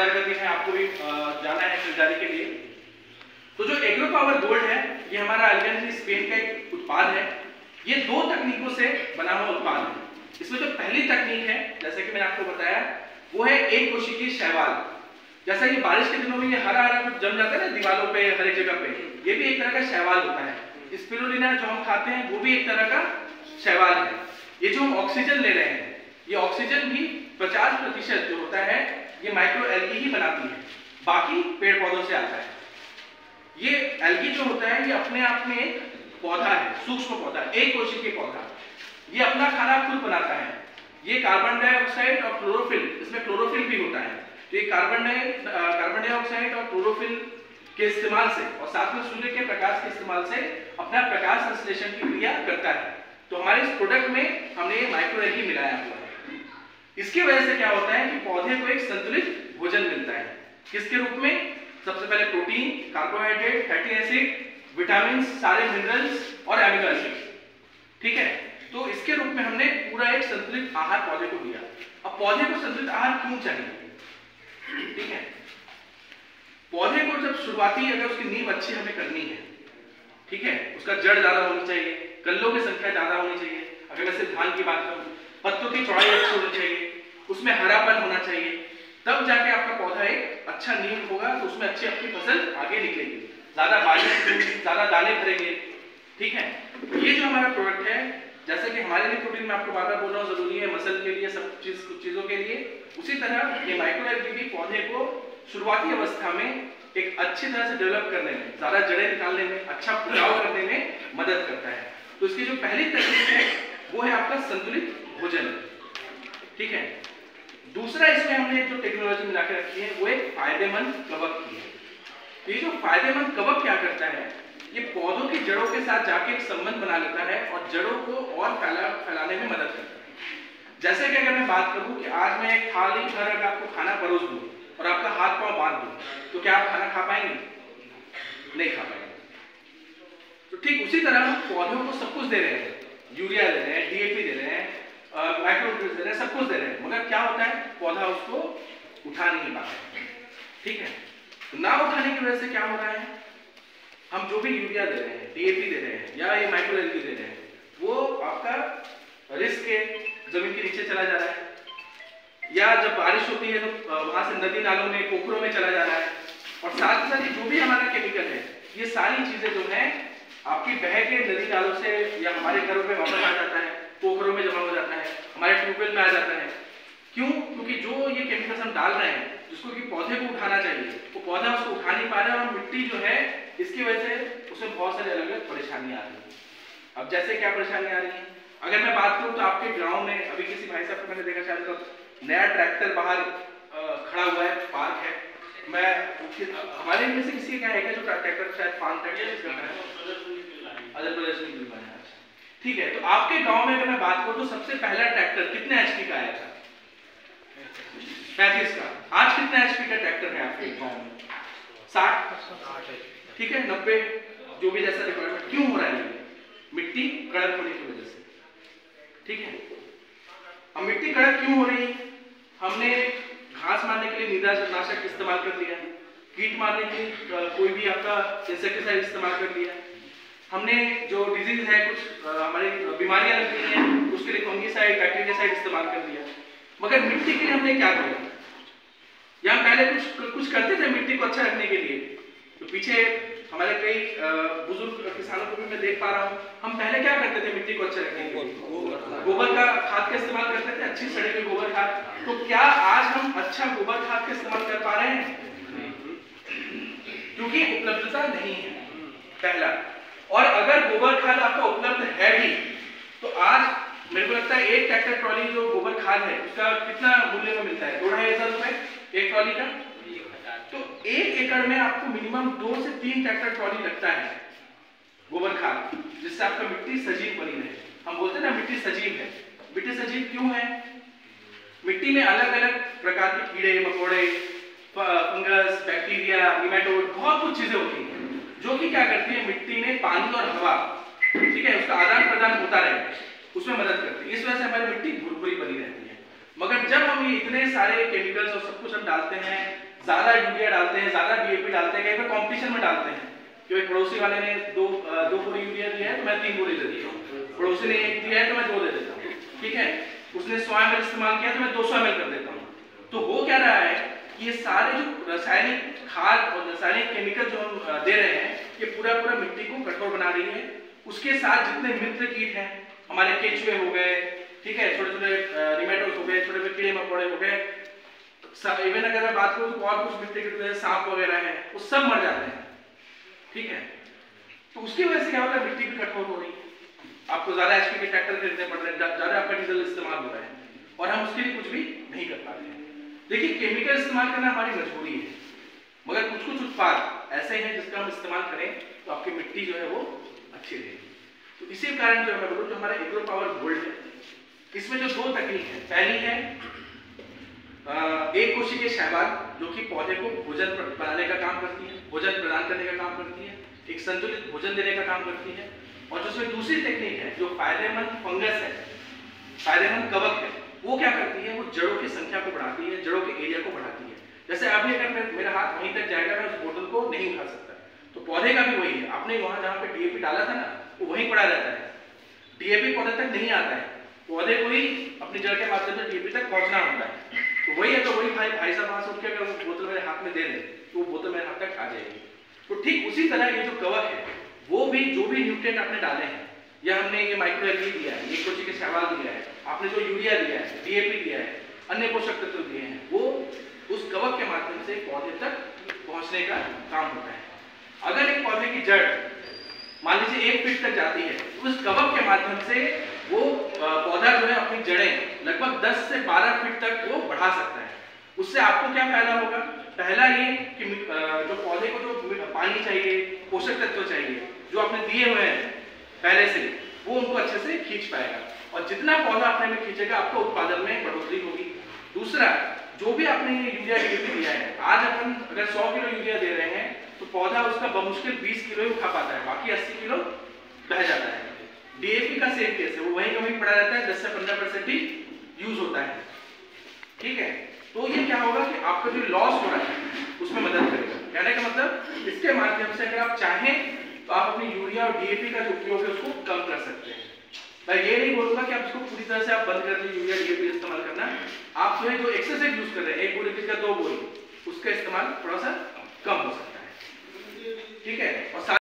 जानकारी है आपको भी जाना है खरीदारी के लिए। तो जो एग्रो पावर गोल्ड है ये हमारा अल्बानिया स्पेन का एक उत्पाद है। ये 2 तकनीकों से बना हुआ उत्पाद है। इसमें जो पहली तकनीक है जैसे कि मैंने आपको बताया वो है एक कोशिकीय शैवाल। जैसा कि बारिश के दिनों में ये हरा हरा कुछ जम जाता है ना दीवारों पे हर एक जगह पे, ये भी एक तरह का शैवाल होता है। स्पिरुलिना जो हम खाते हैं वो भी एक तरह का शैवाल है। ये जो हम ऑक्सीजन ले रहे हैं ये ऑक्सीजन भी 50% जो होता है ये माइक्रो एल्गी ही बनाती है, बाकी पेड़ पौधों से आता है। ये एल्गी जो होता है ये अपने आप में एक पौधा है, सूक्ष्म पौधा, एक कोशिकीय पौधा। ये अपना खाना खुद बनाता है। ये कार्बन डाइऑक्साइड और क्लोरोफिल, इसमें क्लोरोफिल भी होता है। तो ये कार्बन डाइऑक्साइड और क्लोरोफिल के इस्तेमाल से और साथ में सूर्य के प्रकाश के इस्तेमाल से अपना प्रकाश संश्लेषण की क्रिया करता है। तो हमारे इस प्रोडक्ट में हमने ये माइक्रो एल्गी मिलाया हुआ है। इसकी वजह से क्या होता है कि पौधे को एक संतुलित भोजन मिलता है। किसके रूप में? सबसे पहले protein, carbohydrate, fatty acid, vitamin, सारे मिनरल्स और एमिनो एसिड। ठीक है, तो इसके रूप में हमने पूरा एक संतुलित आहार पौधे को दिया। अब पौधे को संतुलित आहार क्यों चाहिए? ठीक है, पौधे को जब शुरुआती अगर उसकी नींव अच्छी हमें करनी है, ठीक है, उसका जड़ ज्यादा होनी चाहिए, कल्लों की संख्या ज्यादा होनी चाहिए। अगर मैं सिर्फ धान की बात करूं, पत्तों की चौड़ाई अच्छी होनी चाहिए, उसमें हरापन होना चाहिए, तब जाके आपका पौधा एक अच्छा नींव होगा, तो उसमें अच्छी आपकी फसल आगे निकलेगी, ज्यादा बारिश, ज्यादा दाने भरेंगे। ठीक है, ये जो हमारा प्रोडक्ट है, जैसे कि हमारे लिए प्रोटीन मैं आपको बार बार बोल रहा हूँ जरूरी है मसल के लिए, सब कुछ चीजों के लिए, उसी तरह ये माइक्रो एल्गी भी पौधे को शुरुआती अवस्था में एक अच्छी तरह से डेवलप करने में, ज्यादा जड़ें निकालने में, अच्छा फुलाव करने में मदद करता है। तो इसकी जो पहली तकनीक है वो है आपका संतुलित भोजन। ठीक है, दूसरा इसमें हमने जो टेक्नोलॉजी मिला के रखी है वो एक फायदेमंद कवक की है। ये जो फायदेमंद कवक क्या करता है, ये पौधों की जड़ों के साथ जाके एक संबंध बना लेता है और जड़ों को और फैलाने में मदद करता है। जैसे कि अगर मैं बात करूं कि आज मैं एक खाली घर अगर आपको खाना परोस दूं और आपका हाथ पांव बांध दूं, तो क्या आप खाना खा पाएंगे? नहीं खा पाएंगे। तो ठीक उसी तरह हम पौधों को सब कुछ दे रहे हैं, यूरिया दे रहे हैं, डीएपी दे रहे हैं, माइक्रोन्यूट्रिएंट्स दे रहे हैं, सब कुछ दे रहे हैं, मगर क्या होता है पौधा उसको उठा नहीं पाता। ठीक है, तो ना उठाने की वजह से क्या हो रहा है, हम जो भी यूरिया दे रहे हैं, डीएपी दे रहे हैं या ये माइक्रो एल्गी दे रहे हैं, वो आपका रिस्क के जमीन के नीचे चला जा रहा है, या जब बारिश होती है तो वहां से नदी नालों में, पोखरों में चला जा रहा है। और साथ ही साथ जो भी हमारा केमिकल है, ये सारी चीजें जो है आपकी बह के नदी नालों से या हमारे घरों में वापस आ जाता है, पोखरों में जमा हो जाता है, हमारे ट्यूबवेल में आ जाता है। क्यों? क्योंकि जो ये केमिकल्स हम डाल रहे हैं, जिसको कि पौधे को उठाना चाहिए, वो पौधा उसको उठा नहीं पा रहा है, और मिट्टी जो है इसकी वजह से उसमें बहुत सारी अलग अलग परेशानियां आ रही हैं। अब जैसे क्या परेशानियां आ रही हैं, अगर मैं बात करूं तो आपके गांव में अभी किसी भाई साहब को मैंने देखा, शायद तो नया ट्रैक्टर बाहर खड़ा हुआ है, पार्क है, मैं हमारे में से किसी का है क्या जो ट्रैक्टर शायद फार्म ट्रैक्टर करता है, आंध्र प्रदेश में मिल पाया। ठीक है, तो आपके गांव में अगर मैं बात करूं तो सबसे पहला ट्रैक्टर कितने एचपी का आया था? 35 का। आज कितने एचपी का ट्रैक्टर है आपके गांव में? 60। ठीक है, 90, जो भी जैसा रिक्वायरमेंट। क्यों हो रहा है? मिट्टी कड़क होने की वजह से। ठीक है, अब मिट्टी कड़क क्यों हो रही है? हमने घास मारने के लिए नींदानाशक इस्तेमाल कर लिया, कीट मारने के लिए कोई भी आपका इंसेक्टिसाइड इस्तेमाल कर लिया, हमने जो डिजीज है, कुछ हमारी बीमारियां लग गई हैं, उसके लिए फंगीसाइड, बैक्टीरियासाइड इस्तेमाल कर लिया। मगर मिट्टी के लिए हमने क्या किया? या हम पहले कुछ करते थे मिट्टी को अच्छा रखने के लिए? तो पीछे हमारे कई बुजुर्ग किसानों को भी मैं देख पा रहा हूँ, हम पहले क्या करते थे मिट्टी को अच्छा रखने के लिए? गोबर का खाद का इस्तेमाल करते थे, अच्छी सड़ी हुई गोबर खाद। तो क्या आज हम अच्छा गोबर खाद का इस्तेमाल कर पा रहे हैं? क्योंकि उपलब्धता नहीं है, पहला। और अगर गोबर खाद आपका उपलब्ध है भी, तो आज मेरे को लगता है एक ट्रैक्टर ट्रॉली जो गोबर खाद है उसका कितना मूल्य में मिलता है? 2-2.5 रुपए एक ट्रॉली का। तो 1 एकड़ में आपको मिनिमम 2 से 3 ट्रैक्टर ट्रॉली लगता है गोबर खाद, जिससे आपका मिट्टी सजीव बनी रहे। हम बोलते हैं ना मिट्टी सजीव है। मिट्टी सजीव क्यों है? मिट्टी में अलग अलग प्रकार के कीड़े मकोड़े, फंगस, बैक्टीरिया, निमेटोड, बहुत कुछ चीजें होती हैं जो कि क्या करती है, मिट्टी में पानी और हवा, ठीक है, उसका आदान प्रदान होता रहे, उसमें मदद करती है। इस वजह से हमारी मिट्टी भुरभुरी बनी रहती है। मगर जब हम ये इतने सारे केमिकल्स और सब कुछ हम डालते हैं, ज्यादा यूरिया डालते हैं, ज्यादा डीएपी डालते हैं, कहीं पर कंपटीशन में डालते हैं कि भाई पड़ोसी वाले ने दो बोरी यूरिया दिया है तो मैं 3 बोरी दे देता हूँ, पड़ोसी ने 1 दिया है तो मैं 2 दे देता हूँ, ठीक है, उसने 100 ml इस्तेमाल किया तो मैं 200 ml कर देता हूँ। तो हो क्या रहा है कि ये सारे जो रासायनिक खाद और रासायनिक केमिकल जो हम दे रहे हैं ये पूरा मिट्टी को कठोर बना रही है। उसके साथ जितने मित्र कीट हैं, हमारे केचुए हो गए, ठीक है, छोटे छोटे निमेटोड्स हो गए, छोटे छोटे कीड़े मकोड़े हो गए, इवन अगर मैं बात करूं तो और कुछ मिट्टी के सांप वगैरह हैं, वो सब मर जाते हैं, ठीक है। तो उसकी वजह से क्या होता है, मिट्टी भी कठोर हो रही है, आपको ज्यादा एचपी के ट्रैक्टर खरीदने पड़ रहे हैं, ज्यादा आपका डीजल इस्तेमाल हो रहा है और हम उसके लिए कुछ भी नहीं कर पाते हैं। देखिए केमिकल इस्तेमाल करना हमारी मजबूरी है, मगर कुछ कुछ उत्पाद ऐसे हैं जिसका हम इस्तेमाल करें तो आपकी मिट्टी जो है वो अच्छी रहेगी। तो इसी कारण जो मैं बोलूं जो हमारा एग्रो पावर गोल्ड है, इसमें जो 2 तकनीक है, पहली है एक कोशिकीय शैवाल जो कि पौधे को भोजन बनाने का काम करती है, भोजन प्रदान करने का काम करती है, एक संतुलित भोजन देने का काम करती है। और जिसमें दूसरी टेक्निक है जो फायदेमंद फंगस है, फायदेमंद कवक है, वो क्या करती है, वो जड़ों की संख्या को बढ़ाती है, जड़ों के एरिया को बढ़ाती है। जैसे अभी अगर मेरा हाथ वहीं तक जाएगा मैं उस बोतल को नहीं उठा सकता, तो पौधे का भी वही है, आपने वहां जहां पे डीएपी डाला था ना वो वहीं पड़ा रहता है, डीएपी पौधे तक नहीं आता है, पौधे को ही अपनी जड़ के माध्यम से डीएपी तक पहुंचना होता है। तो वही है, तो वही भाई साहब वहां से उठ के अगर वो बोतल मेरे हाथ में दे दें तो वो बोतल मेरे हाथ तक आ जाएगी। तो ठीक उसी तरह ये जो कवक है वो भी जो भी न्यूट्रिएंट आपने डाले हैं, या हमने ये माइक्रो एलगी दिया है, एक कोशिकीय शैवाल दिया है, आपने जो यूरिया दिया है, डीएपी दिया है, अन्य पोषक तत्व दिए हैं, वो उस कवक के माध्यम से पौधे तक पहुंचने का काम होता है। अगर एक पौधे की जड़ मान लीजिए 1 फीट तक जाती है तो उस कवक के माध्यम से वो पौधा जो है अपनी जड़ें लगभग 10 से 12 फीट तक वो बढ़ा सकता है। उससे आपको क्या फायदा होगा, पहला ये कि जो पौधे को जो पानी चाहिए, पोषक तत्व चाहिए जो आपने दिए हुए हैं पहले से, वो उनको अच्छे से खींच पाएगा, और जितना पौधा अपने में खींचेगा आपको उत्पादन में बढ़ोतरी होगी। दूसरा, जो भी आपने ये यूरिया डीएपी दिया है, आज अपन अगर 100 किलो यूरिया दे रहे हैं तो पौधा उसका बमुश्किल 20 किलो ही उठा पाता है, बाकी 80 किलो बह जाता है। डीएपी का सेम केस है, वो वहीं कहीं पड़ा रहता है, 10 से 15% ही यूज होता है, ठीक है। तो ये क्या होगा कि आपका जो लॉस हो रहा है उसमें मदद करेगा। कहने का मतलब इसके माध्यम से अगर आप चाहें तो आप अपनी यूरिया और डीएपी का जो उपयोग है उसको कम कर सकते हैं। मैं ये नहीं बोलूंगा कि आप इसको पूरी तरह से आप बंद कर दीजिए यूरिया डीएपी इस्तेमाल करना, आप जो है जो एक्सेसिव यूज कर रहे हैं 1 बोरी का 2 बोरी, उसका इस्तेमाल थोड़ा सा कम हो सकता है, ठीक है। और